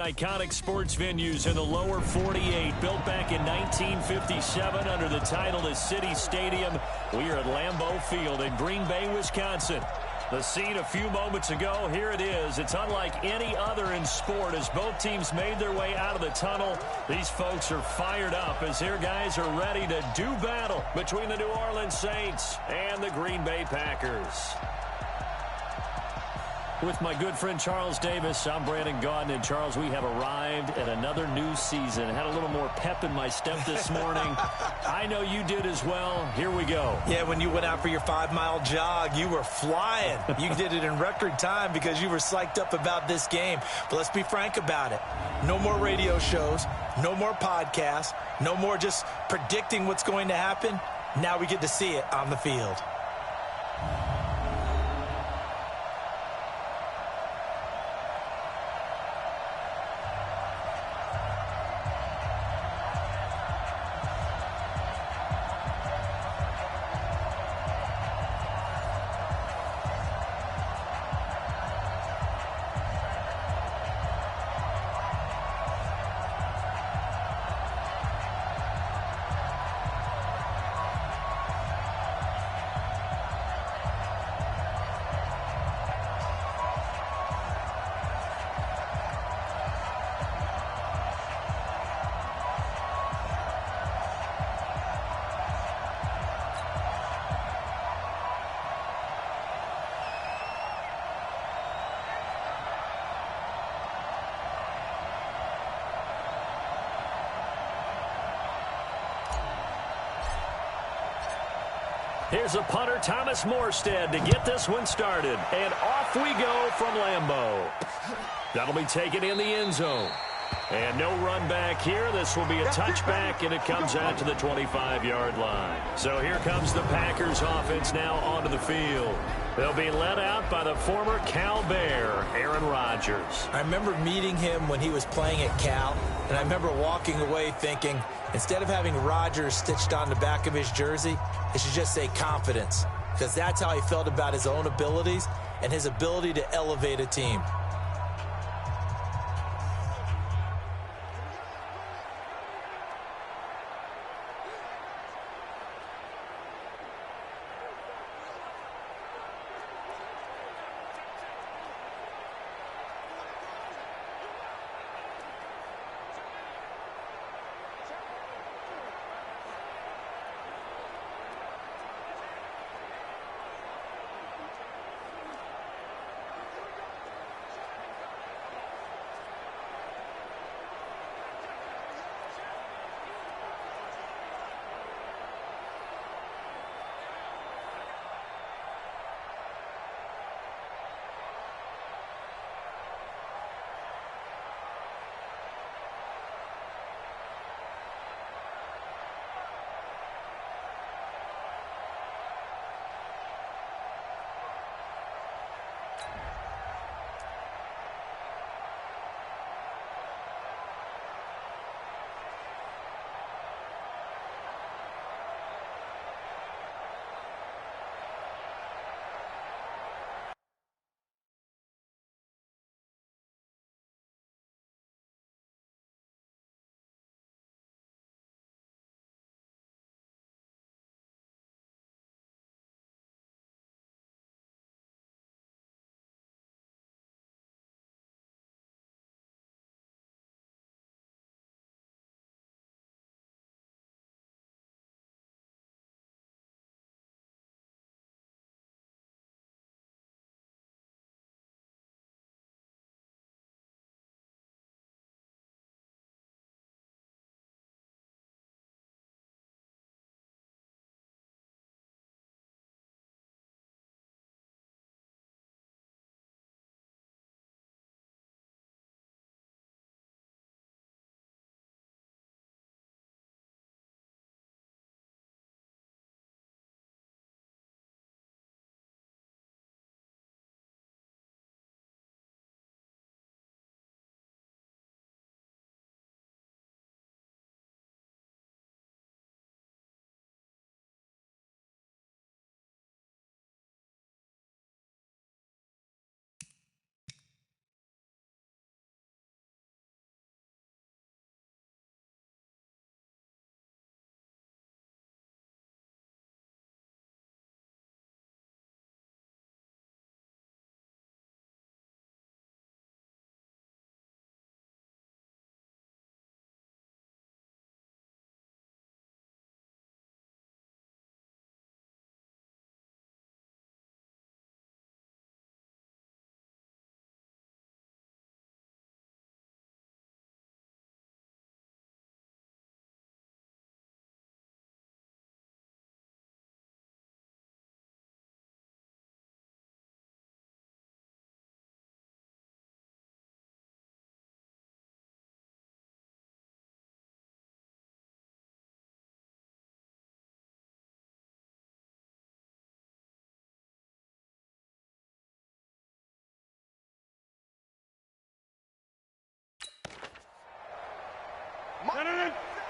Iconic sports venues in the lower 48, built back in 1957 under the title of City Stadium. We are at Lambeau Field in Green Bay, Wisconsin. The scene a few moments ago, here it is. It's unlike any other in sport as both teams made their way out of the tunnel. These folks are fired up as their guys are ready to do battle between the New Orleans Saints and the Green Bay Packers. With my good friend Charles Davis, I'm Brandon Gaudin. And Charles, we have arrived at another new season. Had a little more pep in my step this morning. I know you did as well. Here we go. Yeah, when you went out for your 5-mile jog, you were flying. You did it in record time because you were psyched up about this game. But let's be frank about it. No more radio shows, no more podcasts, no more just predicting what's going to happen. Now we get to see it on the field. Here's a punter, Thomas Morstead, to get this one started. And off we go from Lambeau. That'll be taken in the end zone. And no run back here. This will be a touchback, and it comes out to the 25-yard line. So here comes the Packers offense now onto the field. They'll be led out by the former Cal Bear, Aaron Rodgers. I remember meeting him when he was playing at Cal, and I remember walking away thinking, instead of having Rodgers stitched on the back of his jersey, it should just say confidence, because that's how he felt about his own abilities and his ability to elevate a team.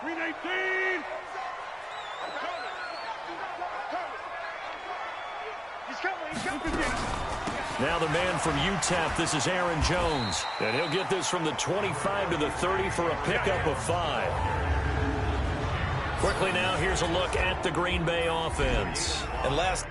Green 18. He's coming. Now the man from UTEP, this is Aaron Jones. And he'll get this from the 25 to the 30 for a pickup of 5. Quickly now, here's a look at the Green Bay offense. And last...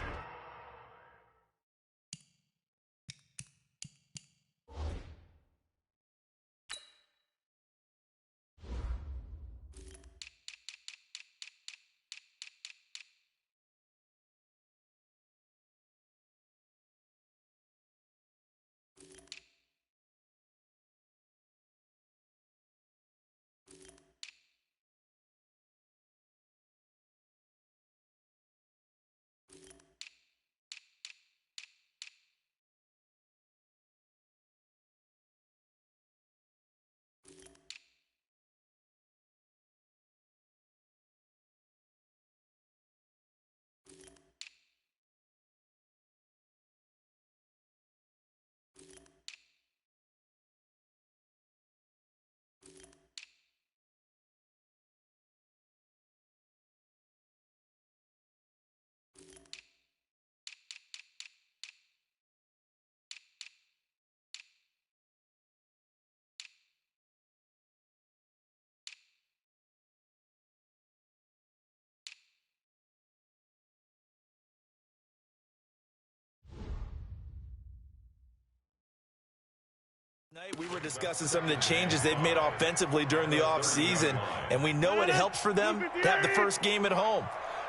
We were discussing some of the changes they've made offensively during the offseason, and we know it helps for them to have the first game at home.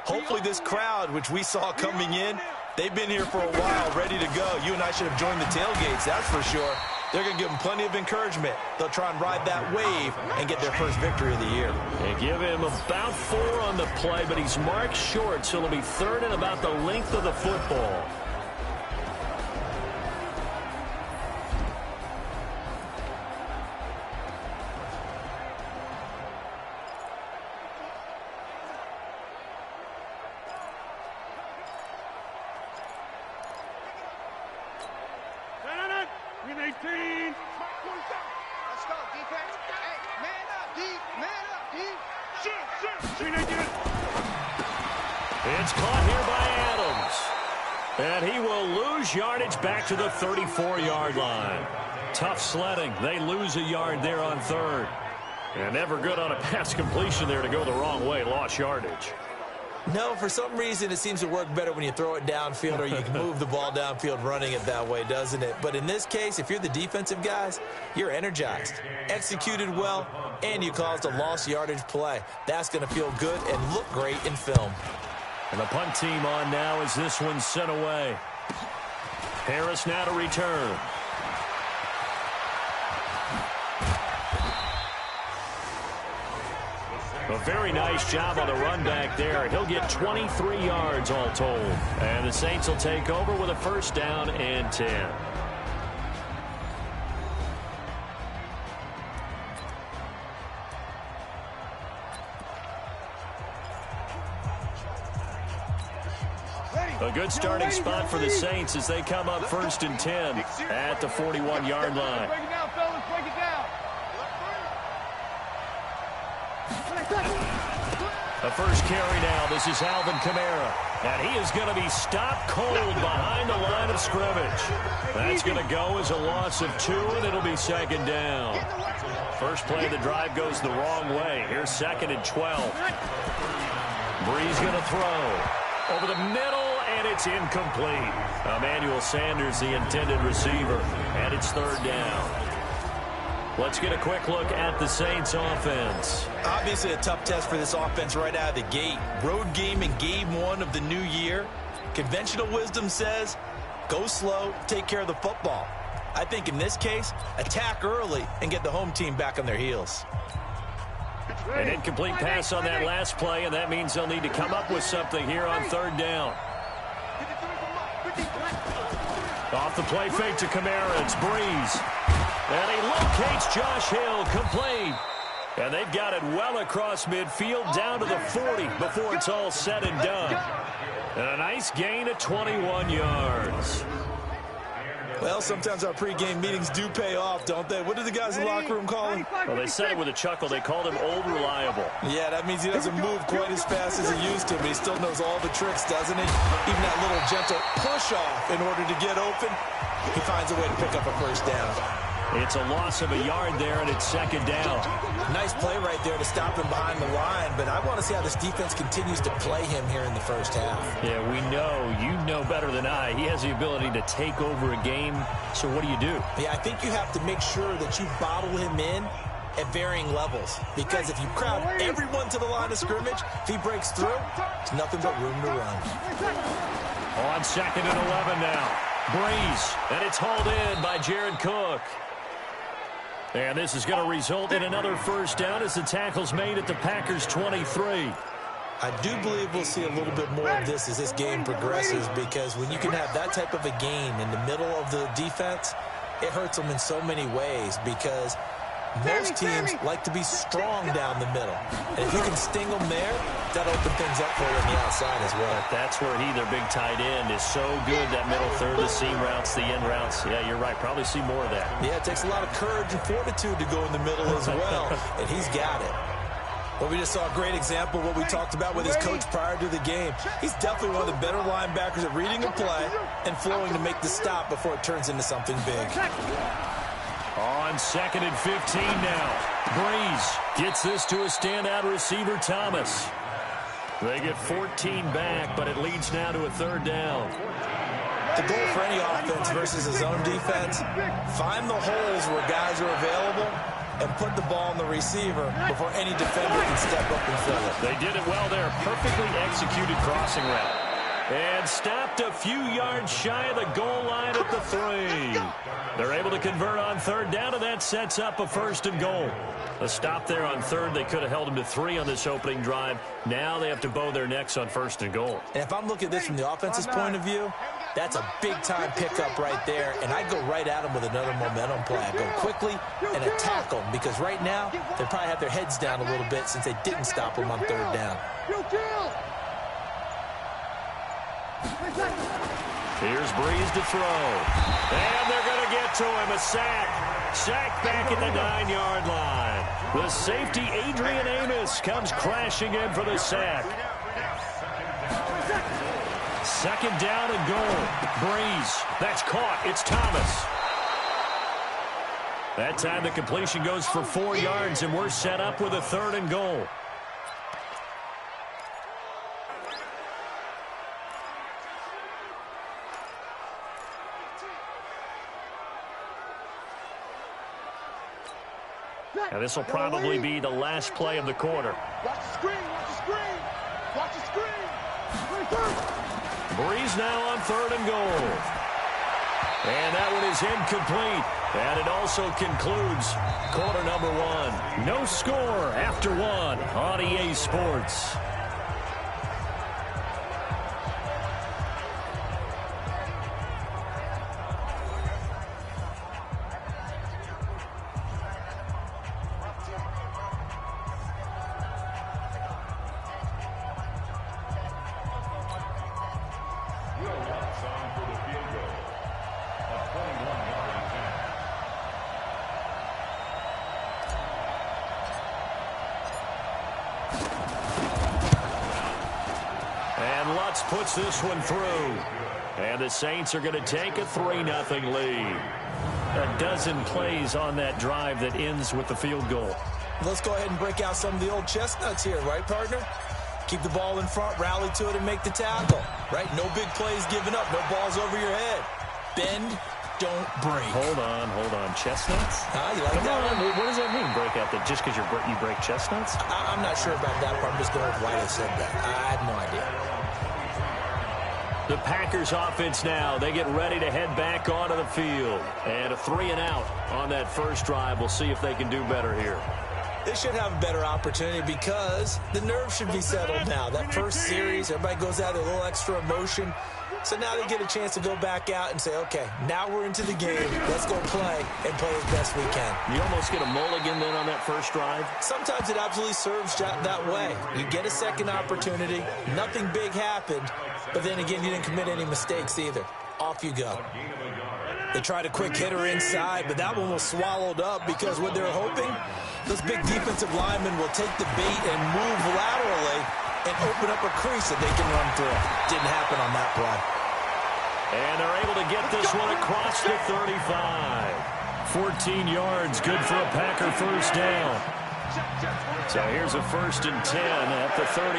Hopefully this crowd, which we saw coming in, they've been here for a while, ready to go. You and I should have joined the tailgates, that's for sure. They're going to give him plenty of encouragement. They'll try and ride that wave and get their first victory of the year. They give him about 4 on the play, but he's marked short, so it'll be third and about the length of the football. Green 18. Let's go, defense. Hey, man up, D. Man up, D. Shoot. Green 18. It's caught here by Adams. And he will lose yardage back to the 34-yard line. Tough sledding. They lose a yard there on third. And never good on a pass completion there to go the wrong way. Lost yardage. No, for some reason it seems to work better when you throw it downfield or you can move the ball downfield running it that way, doesn't it? But in this case, if you're the defensive guys, you're energized, executed well, and you caused a lost yardage play. That's going to feel good and look great in film. And the punt team on now as this one's sent away. Harris now to return. A very nice job on the run back there. He'll get 23 yards all told. And the Saints will take over with a first down and 10. A good starting spot for the Saints as they come up first and 10 at the 41-yard line. Break it down, fellas. Break it down. The first carry now. This is Alvin Kamara. And he is going to be stopped cold behind the line of scrimmage. That's going to go as a loss of 2, and it'll be second down. First play of the drive goes the wrong way. Here's second and 12. Breeze going to throw over the middle, and it's incomplete. Emmanuel Sanders, the intended receiver, and it's third down. Let's get a quick look at the Saints offense. Obviously a tough test for this offense right out of the gate. Road game in game 1 of the new year. Conventional wisdom says, go slow, take care of the football. I think in this case, attack early and get the home team back on their heels. An incomplete pass on that last play, and that means they'll need to come up with something here on third down. Off the play fake to Kamara, it's Breeze. And he locates Josh Hill, complete. And they've got it well across midfield, down to the 40 before it's all said and done. And a nice gain of 21 yards. Well, sometimes our pregame meetings do pay off, don't they? What do the guys in the locker room call him? Well, they said it with a chuckle. They called him Old Reliable. Yeah, that means he doesn't move quite as fast as he used to, but he still knows all the tricks, doesn't he? Even that little gentle push-off in order to get open, he finds a way to pick up a first down. It's a loss of a yard there, and it's second down. Nice play right there to stop him behind the line, but I want to see how this defense continues to play him here in the first half. Yeah, we know. You know better than I. He has the ability to take over a game, so what do you do? Yeah, I think you have to make sure that you bottle him in at varying levels, because if you crowd everyone to the line of scrimmage, if he breaks through, it's nothing but room to run. On second and 11 now. Breeze, and it's hauled in by Jared Cook. And this is going to result in another first down as the tackle's made at the Packers' 23. I do believe we'll see a little bit more of this as this game progresses, because when you can have that type of a gain in the middle of the defense, it hurts them in so many ways, because most teams like to be strong down the middle. And if you can sting them there, that'll open things up for you on the outside as well. That's where their big tight end, is so good, that middle third, the seam routes, the end routes. Yeah, you're right. Probably see more of that. Yeah, it takes a lot of courage and fortitude to go in the middle as well, and he's got it. Well, we just saw a great example of what we talked about with his coach prior to the game. He's definitely one of the better linebackers at reading a play and flowing to make the stop before it turns into something big. On second and 15 now. Breeze gets this to a standout receiver, Thomas. They get 14 back, but it leads now to a third down. The goal for any offense versus his own defense, find the holes where guys are available and put the ball on the receiver before any defender can step up and fill it. They did it well there. Perfectly executed crossing route. And stopped a few yards shy of the goal line at the 3. They're able to convert on third down, and that sets up a first and goal. A stop there on third. They could have held them to 3 on this opening drive. Now they have to bow their necks on first and goal. And if I'm looking at this from the offense's point of view, that's a big-time pickup right there, and I go right at them with another momentum play. I go quickly and attack them, because right now they probably have their heads down a little bit since they didn't stop them on third down. Here's Breeze to throw. And they're going to get to him. A sack. Sack back at the 9-yard line. The safety, Adrian Amos, comes crashing in for the sack. Second down and goal. Breeze. That's caught. It's Thomas. That time the completion goes for 4 yards, and we're set up with a third and goal. Now, this will probably be the last play of the quarter. Watch the screen, watch the screen, watch the screen. Breeze now on third and goal. And that one is incomplete. And it also concludes quarter number 1. No score after 1 on EA Sports. Puts this one through. And the Saints are going to take a 3-0 lead. A dozen plays on that drive that ends with the field goal. Let's go ahead and break out some of the old chestnuts here, right, partner? Keep the ball in front, rally to it, and make the tackle, right? No big plays given up, no balls over your head. Bend, don't break. Hold on. Chestnuts? You like that one? What does that mean, break out? That just because you break chestnuts? I'm not sure about that part. I'm just going with why they said that. I have no idea. The Packers offense now, they get ready to head back onto the field. And a 3-and-out on that first drive. We'll see if they can do better here. They should have a better opportunity because the nerves should be settled now. That first series, everybody goes out with a little extra emotion. So now they get a chance to go back out and say, okay, now we're into the game. Let's go play and play as best we can. You almost get a mulligan then on that first drive? Sometimes it absolutely serves that way. You get a second opportunity. Nothing big happened. But then again, you didn't commit any mistakes either. Off you go. They tried a quick hitter inside, but that one was swallowed up because what they're hoping, those big defensive linemen will take the bait and move laterally and open up a crease that they can run through. Didn't happen on that play. And they're able to get this one across the 35. 14 yards, good for a Packer first down. So here's a 1st and 10 at the 38.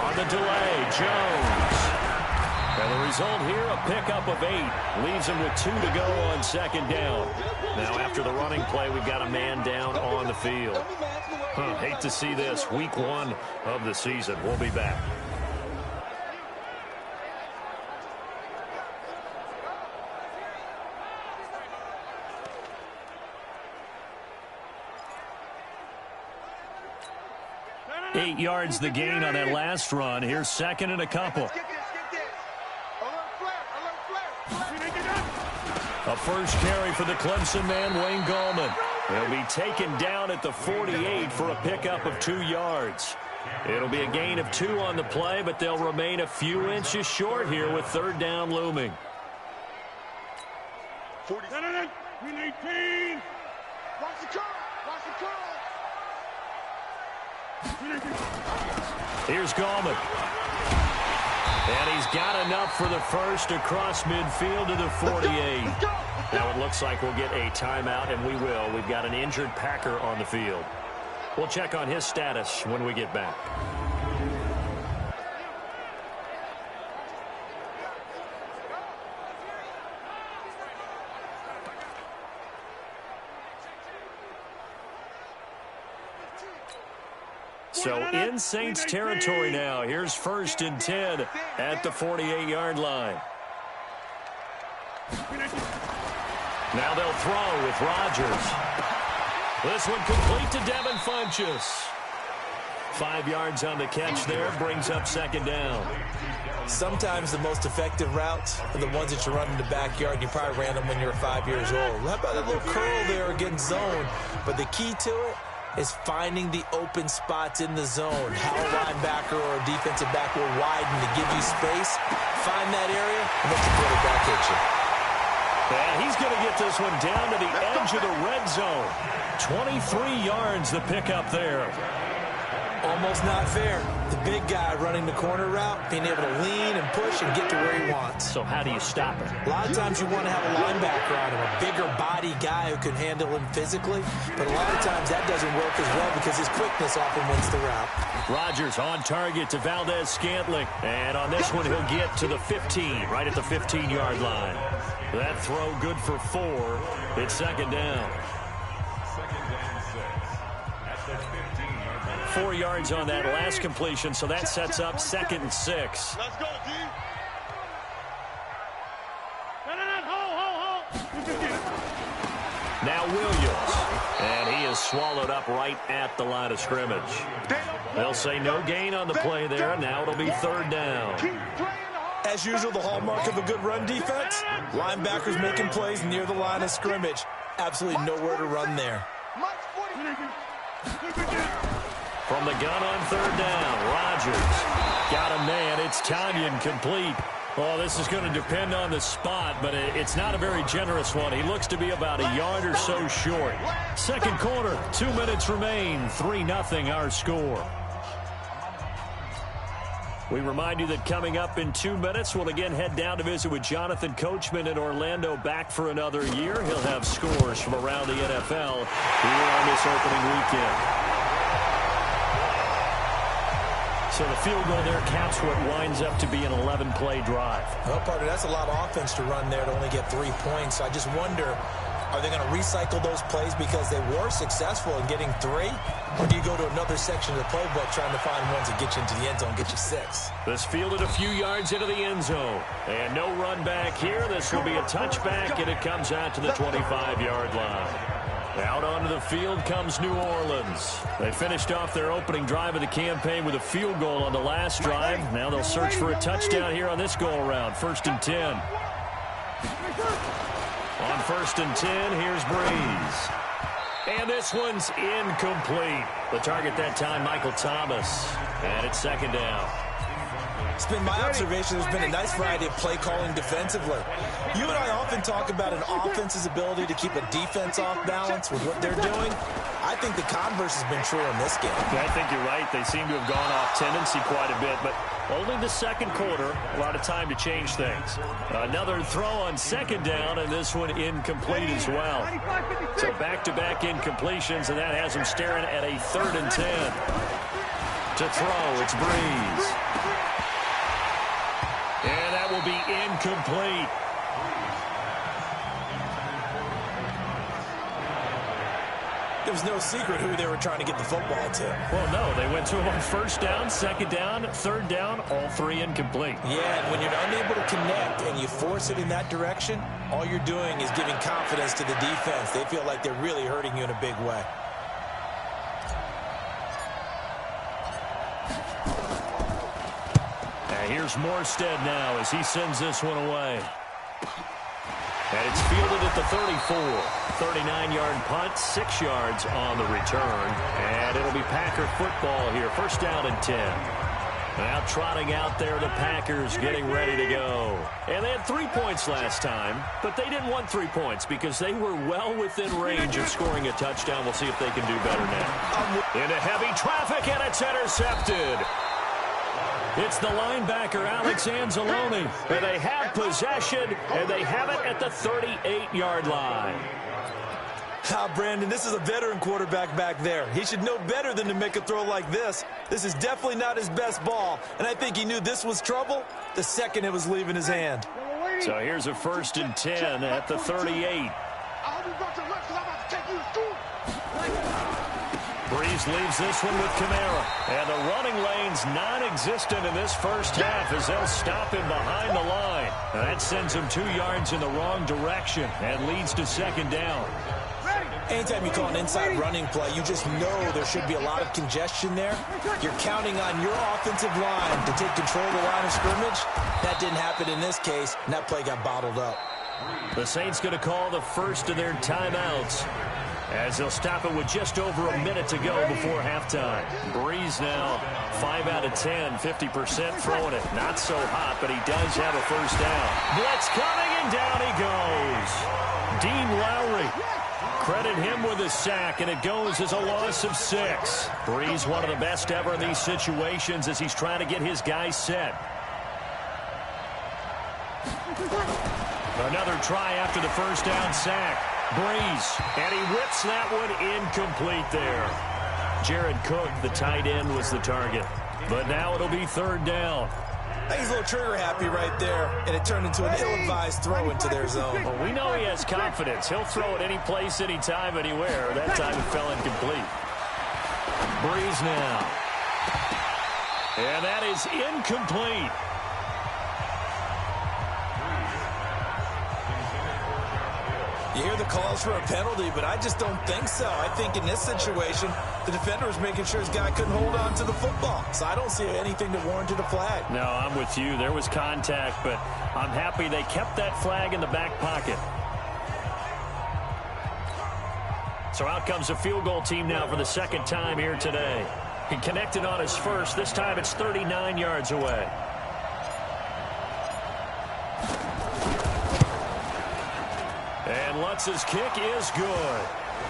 On the delay, Jones. And the result here, a pickup of 8. Leaves him with 2 to go on 2nd down. Now after the running play, we've got a man down on the field. Hate to see this. Week 1 of the season. We'll be back. Eight yards the gain on that last run. Here's 2nd and a couple. A first carry for the Clemson man, Wayne Gallman. He'll be taken down at the 48 for a pickup of 2 yards. It'll be a gain of 2 on the play, but they'll remain a few inches short here with 3rd down looming. 47, 18. Watch the curl. Watch the curl. Here's Gallman. And he's got enough for the first across midfield to the 48. Now it looks like we'll get a timeout, and we will. We've got an injured Packer on the field. We'll check on his status when we get back. So in Saints territory now. Here's 1st and 10 at the 48-yard line. Now they'll throw with Rodgers. This one complete to Devin Funchess. 5 yards on the catch there, brings up 2nd down. Sometimes the most effective routes are the ones that you run in the backyard. You probably ran them when you were 5 years old. How about that little curl there against zone? But the key to it is finding the open spots in the zone. How a linebacker or a defensive back will widen to give you space. Find that area and let your quarterback hit you. And he's going to get this one down to the edge of the red zone. 23 yards the pickup there. Almost not fair. The big guy running the corner route, being able to lean and push and get to where he wants. So how do you stop it? A lot of times you want to have a linebacker on him, a bigger body guy who can handle him physically. But a lot of times that doesn't work as well because his quickness often wins the route. Rodgers on target to Valdez-Scantling. And on this one, he'll get to the 15, right at the 15-yard line. That throw good for 4. It's 2nd down. 4 yards on that last completion, so that sets up 2nd and 6. Let's go, D. Now Williams, and he is swallowed up right at the line of scrimmage. They'll say no gain on the play there, and now it'll be 3rd down. As usual, the hallmark of a good run defense, linebackers making plays near the line of scrimmage. Absolutely nowhere to run there. From the gun on 3rd down, Rodgers got a man. It's Tanyan complete. Well, this is going to depend on the spot, but it's not a very generous one. He looks to be about a yard or so short. 2nd quarter, 2 minutes remain. 3-0 our score. We remind you that coming up in 2 minutes, we'll again head down to visit with Jonathan Coachman in Orlando, back for another year. He'll have scores from around the NFL here on this opening weekend. So the field goal there caps what winds up to be an 11-play drive. Well, partner, that's a lot of offense to run there to only get 3 points. I just wonder, are they going to recycle those plays because they were successful in getting 3? Or do you go to another section of the playbook trying to find ones that get you into the end zone, get you 6? This fielded a few yards into the end zone. And no run back here. This will be a touchback, and it comes out to the 25-yard line. Out onto the field comes New Orleans. They finished off their opening drive of the campaign with a field goal on the last drive. Now they'll search for a touchdown here on this go-around. 1st and 10. On 1st and 10, here's Breeze. And this one's incomplete. The target that time, Michael Thomas. And it's 2nd down. It's been my observation there's been a nice variety of play calling defensively. You and I often talk about an offense's ability to keep a defense off balance with what they're doing. I think the converse has been true in this game. Yeah, I think you're right. They seem to have gone off tendency quite a bit, but only the second quarter, a lot of time to change things. Another throw on second down, and this one incomplete as well. So back-to-back incompletions, and that has them staring at a 3rd and 10. To throw, it's Breeze. And that will be incomplete. There was no secret who they were trying to get the football to. Well, no, they went to him on 1st down, 2nd down, 3rd down, all 3 incomplete. Yeah, and when you're unable to connect and you force it in that direction, all you're doing is giving confidence to the defense. They feel like they're really hurting you in a big way. Here's Morstead now as he sends this one away. And it's fielded at the 34. 39-yard punt, 6 yards on the return. And it'll be Packer football here. 1st down and 10. Now trotting out there, the Packers getting ready to go. And they had 3 points last time, but they didn't want 3 points because they were well within range of scoring a touchdown. We'll see if they can do better now. Into heavy traffic, and it's intercepted. It's the linebacker, Alex Anzalone. And they have possession, and they have it at the 38-yard line. Brandon, this is a veteran quarterback back there. He should know better than to make a throw like this. This is definitely not his best ball, and I think he knew this was trouble the second it was leaving his hand. So here's a 1st and 10 at the 38. Breeze leaves this one with Kamara. And the running lane's non-existent in this first half as they'll stop him behind the line. And that sends him 2 yards in the wrong direction and leads to 2nd down. Anytime you call an inside running play, you just know there should be a lot of congestion there. You're counting on your offensive line to take control of the line of scrimmage. That didn't happen in this case, and that play got bottled up. The Saints going to call the first of their timeouts as they'll stop it with just over a minute to go before halftime. Breeze now 5 out of 10, 50% throwing it. Not so hot, but he does have a 1st down. Blitz coming, and down he goes. Dean Lowry, credit him with a sack, and it goes as a loss of 6. Breeze, one of the best ever in these situations as he's trying to get his guys set. Another try after the 1st down sack. Breeze, and he whips that one incomplete there. Jared Cook, the tight end, was the target. But now it'll be 3rd down. I think he's a little trigger happy right there, and it turned into an ill-advised throw into their zone. Well, we know he has confidence. He'll throw it any place, anytime, anywhere. That time it fell incomplete. Breeze now. And that is incomplete. You hear the calls for a penalty, but I just don't think so. I think in this situation, the defender was making sure his guy couldn't hold on to the football. So I don't see anything that warranted a flag. No, I'm with you. There was contact, but I'm happy they kept that flag in the back pocket. So out comes a field goal team now for the 2nd time here today. He connected on his first. This time it's 39 yards away. And Lutz's kick is good.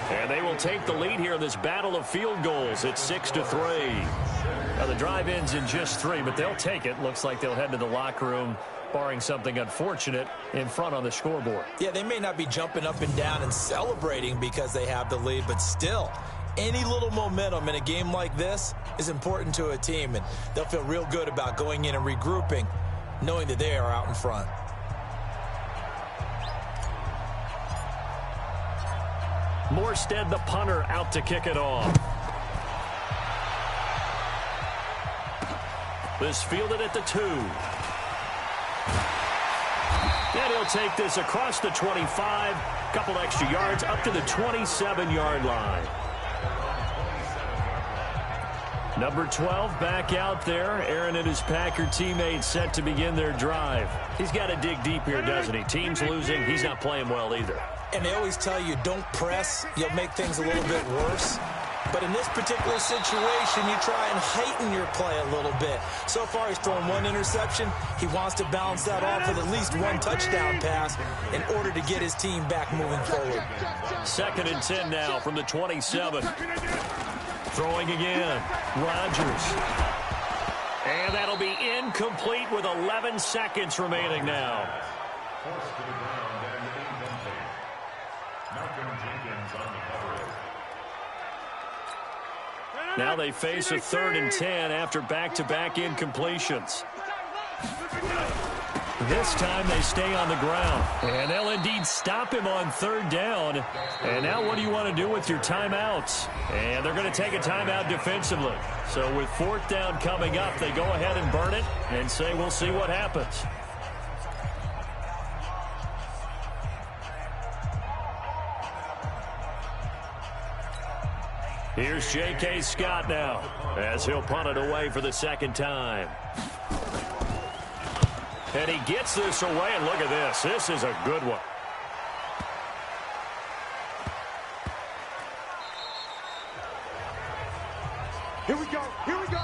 And they will take the lead here in this battle of field goals. It's 6-3. Now the drive ends in just 3, but they'll take it. Looks like they'll head to the locker room, barring something unfortunate, in front on the scoreboard. Yeah, they may not be jumping up and down and celebrating because they have the lead, but still, any little momentum in a game like this is important to a team, and they'll feel real good about going in and regrouping, knowing that they are out in front. Morstead, the punter, out to kick it off. This fielded at the 2. And he'll take this across the 25. Couple extra yards up to the 27-yard line. Number 12 back out there. Aaron and his Packer teammates set to begin their drive. He's got to dig deep here, doesn't he? Team's losing. He's not playing well either. And they always tell you, don't press. You'll make things a little bit worse. But in this particular situation, you try and heighten your play a little bit. So far, he's thrown one interception. He wants to balance that off with at least one touchdown pass in order to get his team back moving forward. 2nd and 10 now from the 27. Throwing again. Rodgers. And that'll be incomplete with 11 seconds remaining now. Now they face a 3rd and 10 after back-to-back incompletions. This time they stay on the ground. And they'll indeed stop him on 3rd down. And now what do you want to do with your timeouts? And they're going to take a timeout defensively. So with 4th down coming up, they go ahead and burn it and say we'll see what happens. Here's J.K. Scott now as he'll punt it away for the 2nd time. And he gets this away, and look at this. This is a good one. Here we go. Here we go.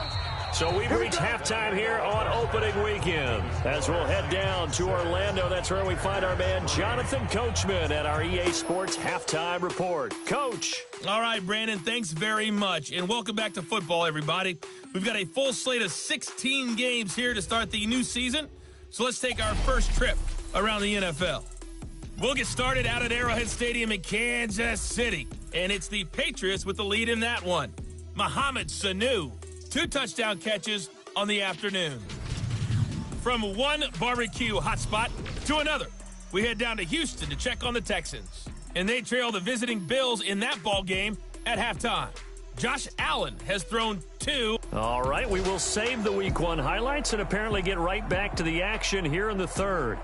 So we've reached halftime here on opening weekend. As we'll head down to Orlando, that's where we find our man Jonathan Coachman at our EA Sports Halftime Report. Coach. All right, Brandon, thanks very much. And welcome back to football, everybody. We've got a full slate of 16 games here to start the new season. So let's take our first trip around the NFL. We'll get started out at Arrowhead Stadium in Kansas City. And it's the Patriots with the lead in that one. Mohamed Sanu, 2 touchdown catches on the afternoon. From one barbecue hotspot to another, we head down to Houston to check on the Texans. And they trail the visiting Bills in that ball game at halftime. Josh Allen has thrown 2. All right, we will save the Week 1 highlights and apparently get right back to the action here in the 3rd.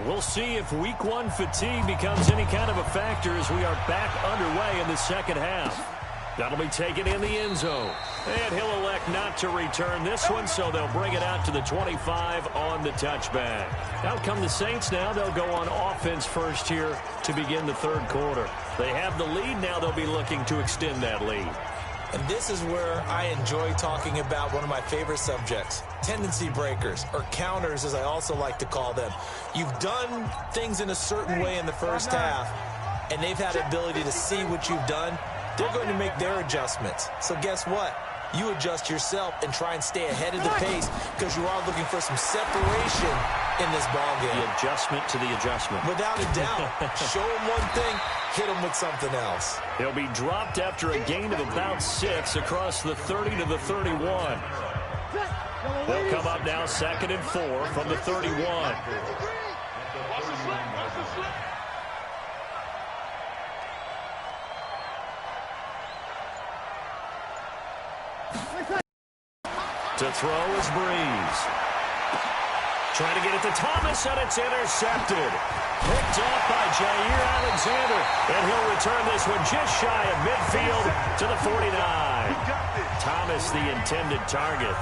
We'll see if Week 1 fatigue becomes any kind of a factor as we are back underway in the 2nd half. That'll be taken in the end zone. And he'll elect not to return this one, so they'll bring it out to the 25 on the touchback. Out come the Saints now. They'll go on offense first here to begin the 3rd quarter. They have the lead. Now they'll be looking to extend that lead. And this is where I enjoy talking about one of my favorite subjects, tendency breakers, or counters as I also like to call them. You've done things in a certain way in the first half, and they've had the ability to see what you've done. They're going to make their adjustments. So guess what? You adjust yourself and try and stay ahead of the pace because you are looking for some separation in this ballgame. The adjustment to the adjustment. Without a doubt. Show them one thing, hit them with something else. He'll be dropped after a gain of about 6 across the 30 to the 31. They'll come up now 2nd and 4 from the 31. To throw is Breeze. Trying to get it to Thomas, and it's intercepted. Picked off by Jair Alexander. And he'll return this one just shy of midfield to the 49. Thomas, the intended target.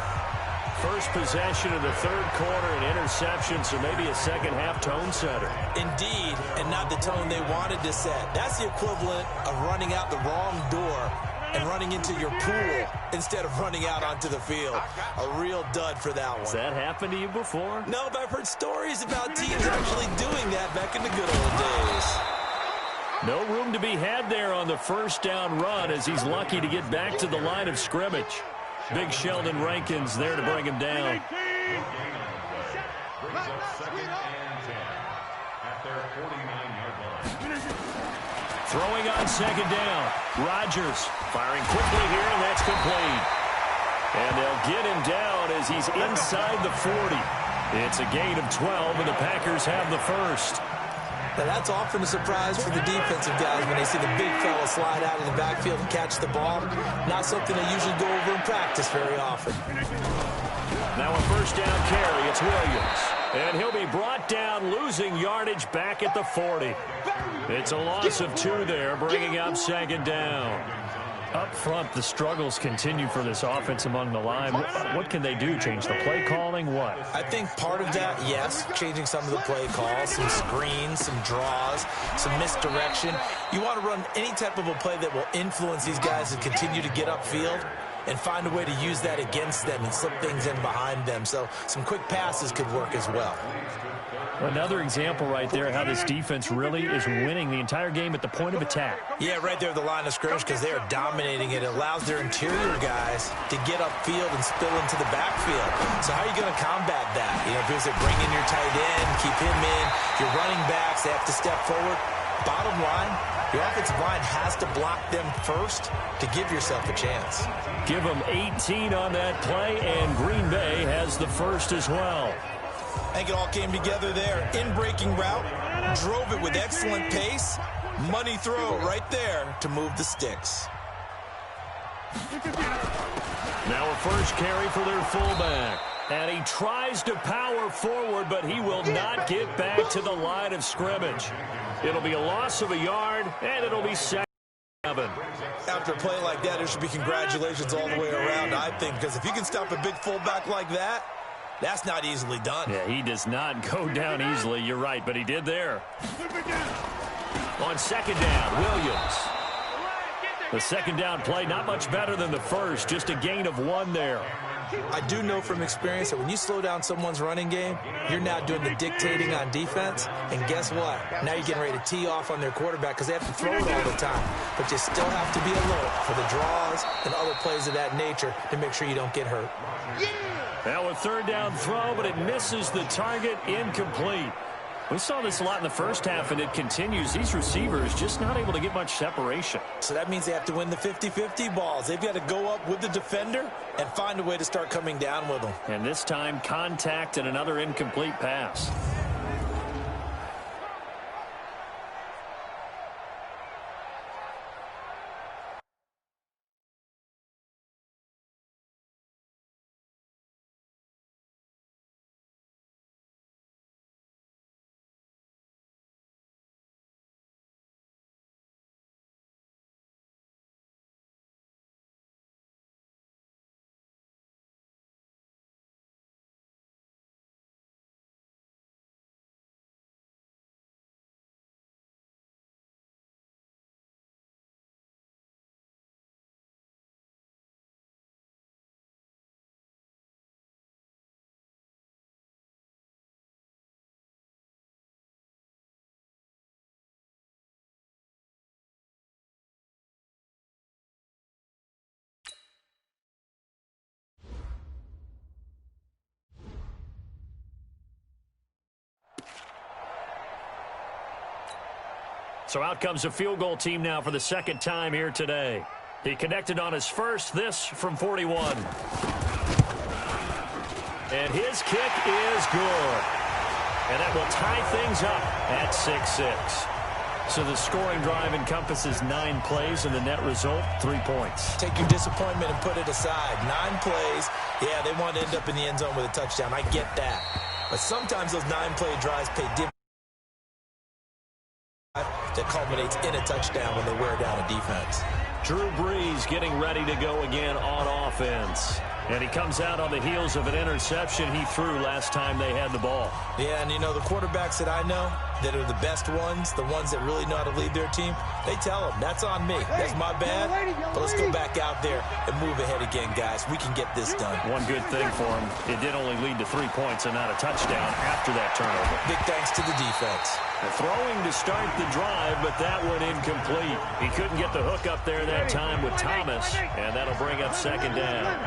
First possession of the 3rd quarter, an interception, so maybe a 2nd half tone setter. Indeed, and not the tone they wanted to set. That's the equivalent of running out the wrong door and running into your pool instead of running out onto the field. A real dud for that one. Has that happened to you before? No, but I've heard stories about teams actually doing that back in the good old days. No room to be had there on the 1st down run as he's lucky to get back to the line of scrimmage. Big Sheldon Rankins there to bring him down. Throwing on 2nd down. Rodgers firing quickly here, and that's complete. And they'll get him down as he's inside the 40. It's a gain of 12, and the Packers have the 1st. Now that's often a surprise for the defensive guys when they see the big fella slide out of the backfield and catch the ball. Not something they usually go over in practice very often. Now a 1st down carry. It's Williams. And he'll be brought down, losing yardage back at the 40. It's a loss of 2 there, bringing up 2nd down. Up front, the struggles continue for this offense among the line. What can they do? Change the play calling? What? I think part of that, yes, changing some of the play calls, some screens, some draws, some misdirection. You want to run any type of a play that will influence these guys to continue to get upfield and find a way to use that against them and slip things in behind them. So some quick passes could work as well. Another example right there how this defense really is winning the entire game at the point of attack. Yeah, right there at the line of scrimmage because they are dominating it. It allows their interior guys to get upfield and spill into the backfield. So how are you going to combat that? You know, if it's bring in your tight end, keep him in, your running backs, they have to step forward. Bottom line, your offensive line has to block them first to give yourself a chance. Give them 18 on that play, and Green Bay has the first as well. I think it all came together there. In-breaking route, drove it with excellent pace. Money throw right there to move the sticks. Now a first carry for their fullback. And he tries to power forward, but he will not get back to the line of scrimmage. It'll be a loss of a yard, and it'll be second and 7. After a play like that, there should be congratulations all the way around, I think, because if you can stop a big fullback like that, that's not easily done. Yeah, he does not go down easily. You're right, but he did there. On second down, Williams. The second down play, not much better than the first, just a gain of 1 there. I do know from experience that when you slow down someone's running game, you're now doing the dictating on defense. And guess what? Now you're getting ready to tee off on their quarterback because they have to throw it all the time. But you still have to be alert for the draws and other plays of that nature to make sure you don't get hurt. Now a third down throw, but it misses the target, incomplete. We saw this a lot in the first half, and it continues. These receivers just not able to get much separation. So that means they have to win the 50-50 balls. They've got to go up with the defender and find a way to start coming down with them. And this time, contact and another incomplete pass. So out comes a field goal team now for the second time here today. He connected on his first, this from 41. And his kick is good. And that will tie things up at 6-6. So the scoring drive encompasses 9 plays, and the net result, 3 points. Take your disappointment and put it aside. 9 plays. Yeah, they want to end up in the end zone with a touchdown. I get that. But sometimes those 9-play drives pay dividends that culminates in a touchdown when they wear down a defense. Drew Brees getting ready to go again on offense. And he comes out on the heels of an interception he threw last time they had the ball. Yeah, and you know, the quarterbacks that I know that are the best ones, the ones that really know how to lead their team, they tell them, that's on me. That's my bad. But let's go back out there and move ahead again, guys. We can get this done. One good thing for him, it did only lead to 3 points and not a touchdown after that turnover. Big thanks to the defense. Throwing to start the drive, but that one incomplete. He couldn't get the hook up there that time with Thomas, and that'll bring up second down.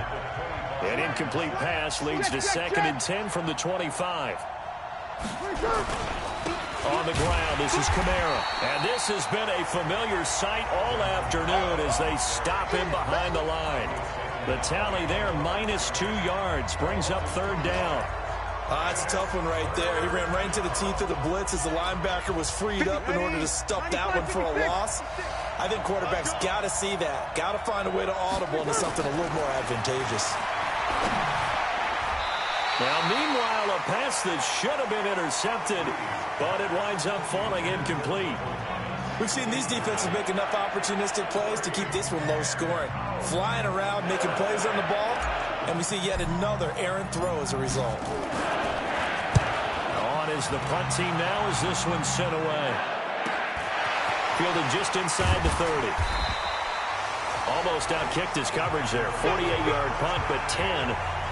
An incomplete pass leads to 2nd and 10 from the 25. On the ground, this is Kamara. And this has been a familiar sight all afternoon as they stop him behind the line. The tally there, -2 yards, brings up 3rd down. That's a tough one right there. He ran right into the teeth of the blitz as the linebacker was freed up in order to stop that one for a loss. I think quarterbacks got to see that. Got to find a way to audible into something a little more advantageous. Now, meanwhile, a pass that should have been intercepted, but it winds up falling incomplete. We've seen these defenses make enough opportunistic plays to keep this one low scoring. Flying around, making plays on the ball, and we see yet another errant throw as a result. On is the punt team now as this one's sent away. Fielded just inside the 30. Almost outkicked his coverage there. 48-yard punt, but 10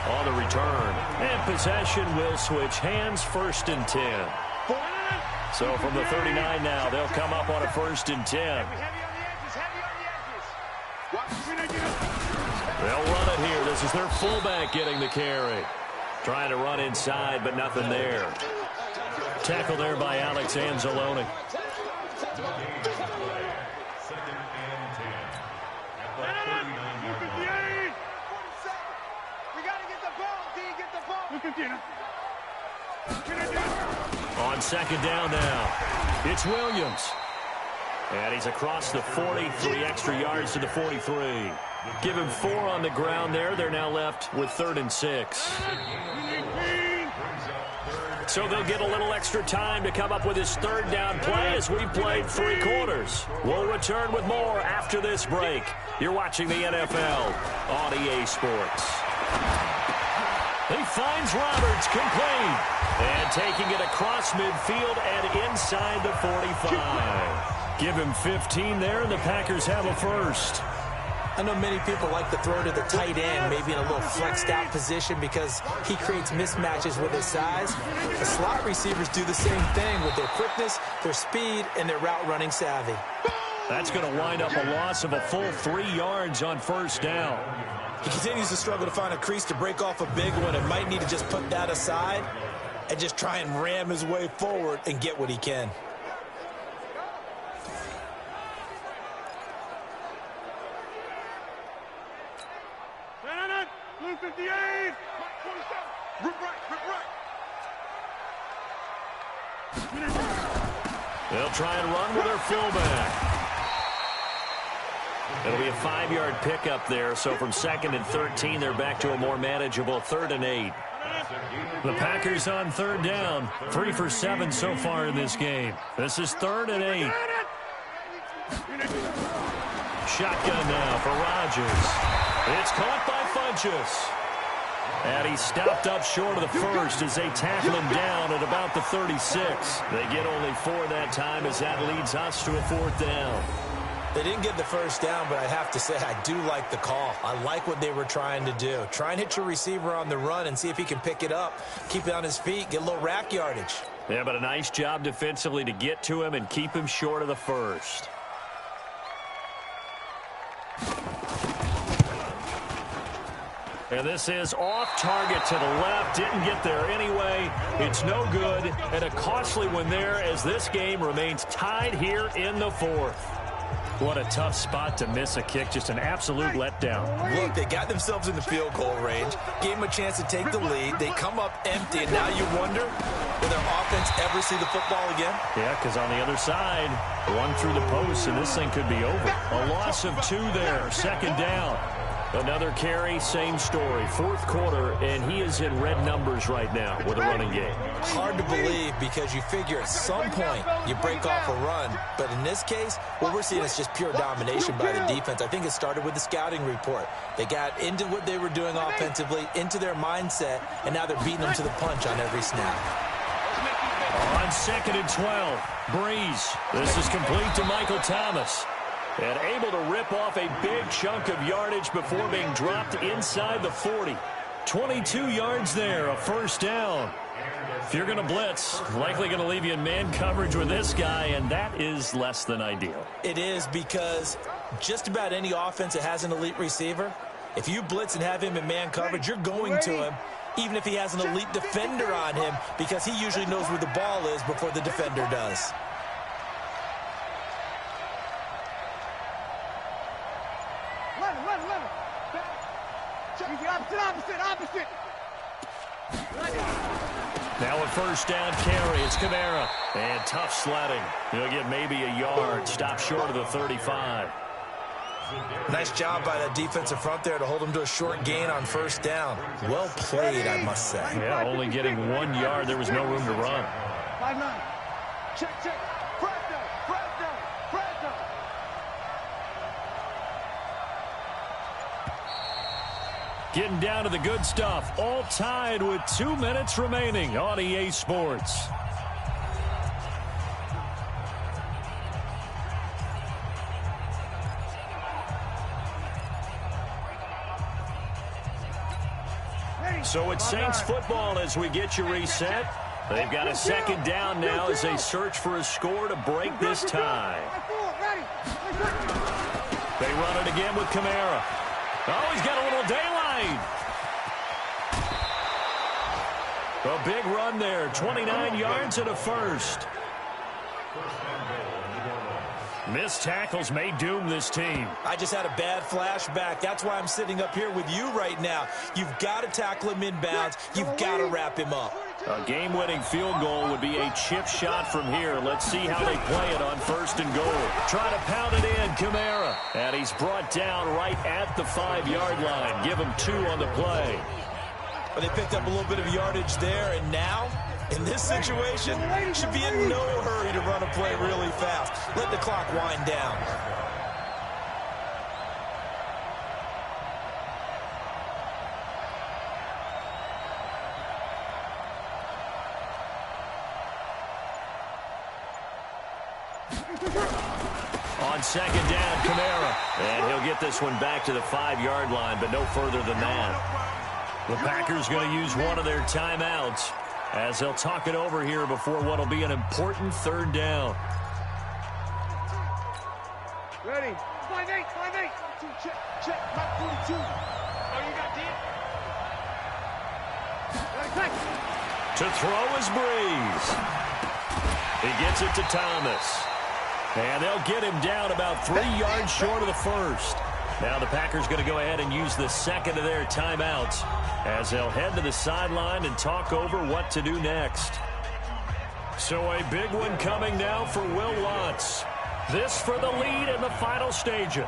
on the return. And possession will switch hands, 1st and 10. So from the 39 now, they'll come up on a 1st and 10. They'll run it here. This is their fullback getting the carry. Trying to run inside, but nothing there. Tackle there by Alex Anzalone. On 2nd down now, it's Williams. And he's across the 40, 3 extra yards to the 43. Give him 4 on the ground there. They're now left with 3rd and 6. So they'll get a little extra time to come up with his 3rd down play as we've played 3 quarters. We'll return with more after this break. You're watching the NFL on EA Sports. He finds Roberts, complete. And taking it across midfield and inside the 45. Give him 15 there, and the Packers have a 1st. I know many people like to throw to the tight end, maybe in a little flexed out position because he creates mismatches with his size. The slot receivers do the same thing with their quickness, their speed, and their route running savvy. That's going to wind up a loss of a full 3 yards on 1st down. He continues to struggle to find a crease to break off a big one and might need to just put that aside and just try and ram his way forward and get what he can. Blue 58. Rip right. They'll try and run with their fullback. It'll be a 5-yard pickup there, so from 2nd and 13, they're back to a more manageable 3rd and 8. The Packers on 3rd down, 3 for 7 so far in this game. This is 3rd and 8. Shotgun now for Rodgers. It's caught by Funchess. And he's stopped up short of the 1st as they tackle him down at about the 36. They get only 4 that time as that leads us to a 4th down. They didn't get the 1st down, but I have to say I do like the call. I like what they were trying to do. Try and hit your receiver on the run and see if he can pick it up, keep it on his feet, get a little rack yardage. Yeah, but a nice job defensively to get to him and keep him short of the 1st. And this is off target to the left. Didn't get there anyway. It's no good. And a costly one there as this game remains tied here in the 4th. What a tough spot to miss a kick. Just an absolute letdown. Look, they got themselves in the field goal range. Gave them a chance to take the lead. They come up empty, and now you wonder, will their offense ever see the football again? Yeah, because on the other side, one through the post, and this thing could be over. A loss of 2 there. 2nd down. Another carry, same story. 4th quarter, and he is in red numbers right now with a running game. Hard to believe because you figure at some point you break off a run. But in this case, what we're seeing is just pure domination by the defense. I think it started with the scouting report. They got into what they were doing offensively, into their mindset, and now they're beating them to the punch on every snap. On 2nd and 12, Breeze. This is complete to Michael Thomas. And able to rip off a big chunk of yardage before being dropped inside the 40. 22 yards there, a 1st down. If you're going to blitz, likely going to leave you in man coverage with this guy, and that is less than ideal. It is because just about any offense that has an elite receiver, if you blitz and have him in man coverage, you're going to him, even if he has an elite defender on him, because he usually knows where the ball is before the defender does. Opposite. Now a 1st down carry. It's Kamara. And tough sledding. He'll get maybe a yard. Stop short of the 35. Nice job by that defensive front there to hold him to a short gain on 1st down. Well played, I must say. Yeah, only getting 1 yard. There was no room to run. 5-9. Check. Press down. Getting down to the good stuff. All tied with 2 minutes remaining on EA Sports. So it's Saints football as we get you reset. They've got a second down now as they search for a score to break this tie. They run it again with Kamara. Oh, he's got a little daylight. A big run there, 29 yards and a first. Missed tackles may doom this team. I just had a bad flashback. That's why I'm sitting up here with you right now. You've got to tackle him inbounds. You've got to wrap him up. A game-winning field goal would be a chip shot from here. Let's see how they play it on 1st and goal. Try to pound it in, Kamara. And he's brought down right at the 5-yard line. Give him 2 on the play. But they picked up a little bit of yardage there, and now, in this situation, should be in no hurry to run a play really fast. Let the clock wind down. On 2nd down, Kamara. And he'll get this one back to the 5-yard line, but no further than that. The Packers going to use one of their timeouts as they'll talk it over here before what will be an important 3rd down. Ready. 5-8, 5-8. Check, Mike 42. Oh, you got deep? To throw is Breeze. He gets it to Thomas. And they'll get him down about 3 yards short of the first. Now the Packers going to go ahead and use the second of their timeouts as they'll head to the sideline and talk over what to do next. So a big one coming now for Will Lutz. This for the lead in the final stages.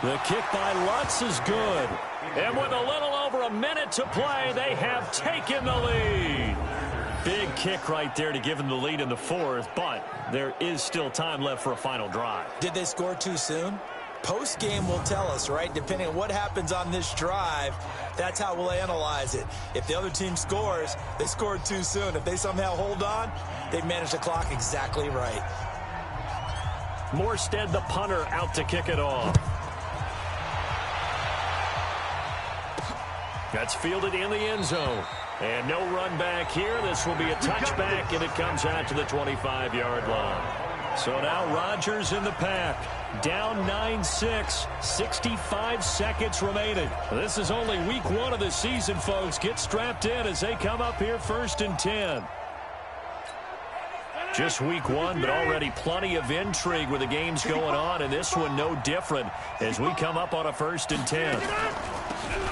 The kick by Lutz is good. And with a little over a minute to play, they have taken the lead. Big kick right there to give them the lead in the 4th, but there is still time left for a final drive. Did they score too soon? Post-game will tell us, right? Depending on what happens on this drive, that's how we'll analyze it. If the other team scores, they scored too soon. If they somehow hold on, they've managed the clock exactly right. Morstead, the punter, out to kick it off. That's fielded in the end zone. And no run back here. This will be a touchback, and it comes out to the 25-yard line. So now Rodgers in the pack. Down 9-6, 65 seconds remaining. This is only week 1 of the season, folks. Get strapped in as they come up here 1st and 10. Just week 1, but already plenty of intrigue with the games going on, and this one no different as we come up on a 1st and 10.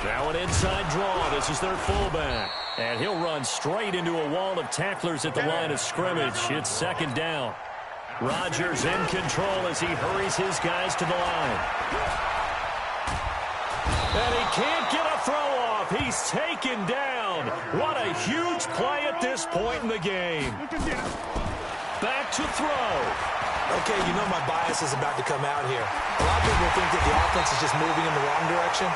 Now an inside draw. This is their fullback. And he'll run straight into a wall of tacklers at the line of scrimmage. It's 2nd down. Rodgers in control as he hurries his guys to the line. And he can't get a throw off. He's taken down. What a huge play at this point in the game. Back to throw. Okay, you know my bias is about to come out here. A lot of people think that the offense is just moving in the wrong direction.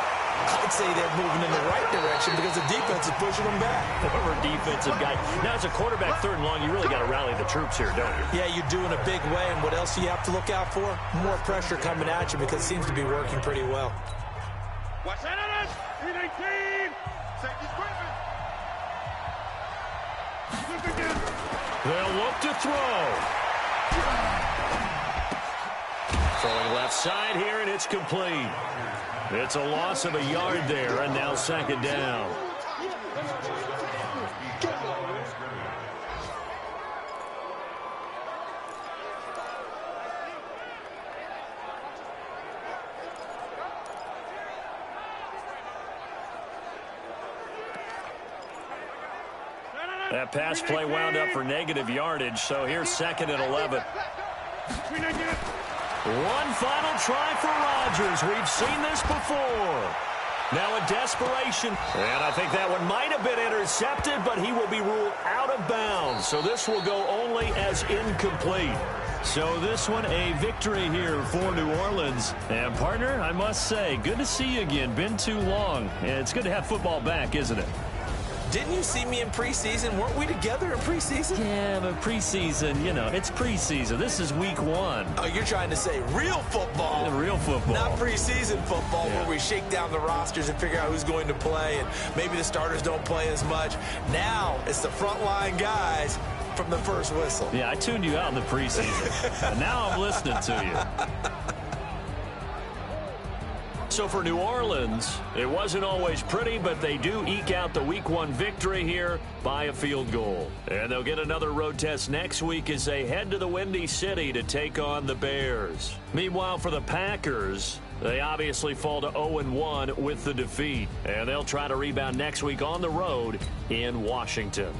I'd say they're moving in the right direction because the defense is pushing them back. Former defensive guy. Now, as a quarterback, 3rd and long, you really got to rally the troops here, don't you? Yeah, you do in a big way. And what else do you have to look out for? More pressure coming at you because it seems to be working pretty well. Watch out on us. 3-19. Safety equipment. They'll look to throw. Throwing left side here, and it's complete. It's a loss of a yard there, and now 2nd down. That pass play wound up for negative yardage, so here's 2nd and 11. One final try for Rodgers. We've seen this before. Now in desperation, and I think that one might have been intercepted, but he will be ruled out of bounds. So this will go only as incomplete. So this one a victory here for New Orleans. And partner, I must say, good to see you again. Been too long. It's good to have football back, isn't it? Didn't you see me in preseason? Weren't we together in preseason? Yeah, but preseason, you know, it's preseason. This is week 1. Oh, you're trying to say real football. Yeah, real football. Not preseason football Yeah. where we shake down the rosters and figure out who's going to play, and maybe the starters don't play as much. Now it's the frontline guys from the first whistle. Yeah, I tuned you out in the preseason. And now I'm listening to you. So for New Orleans, it wasn't always pretty, but they do eke out the Week 1 victory here by a field goal. And they'll get another road test next week as they head to the Windy City to take on the Bears. Meanwhile, for the Packers, they obviously fall to 0-1 with the defeat. And they'll try to rebound next week on the road in Washington.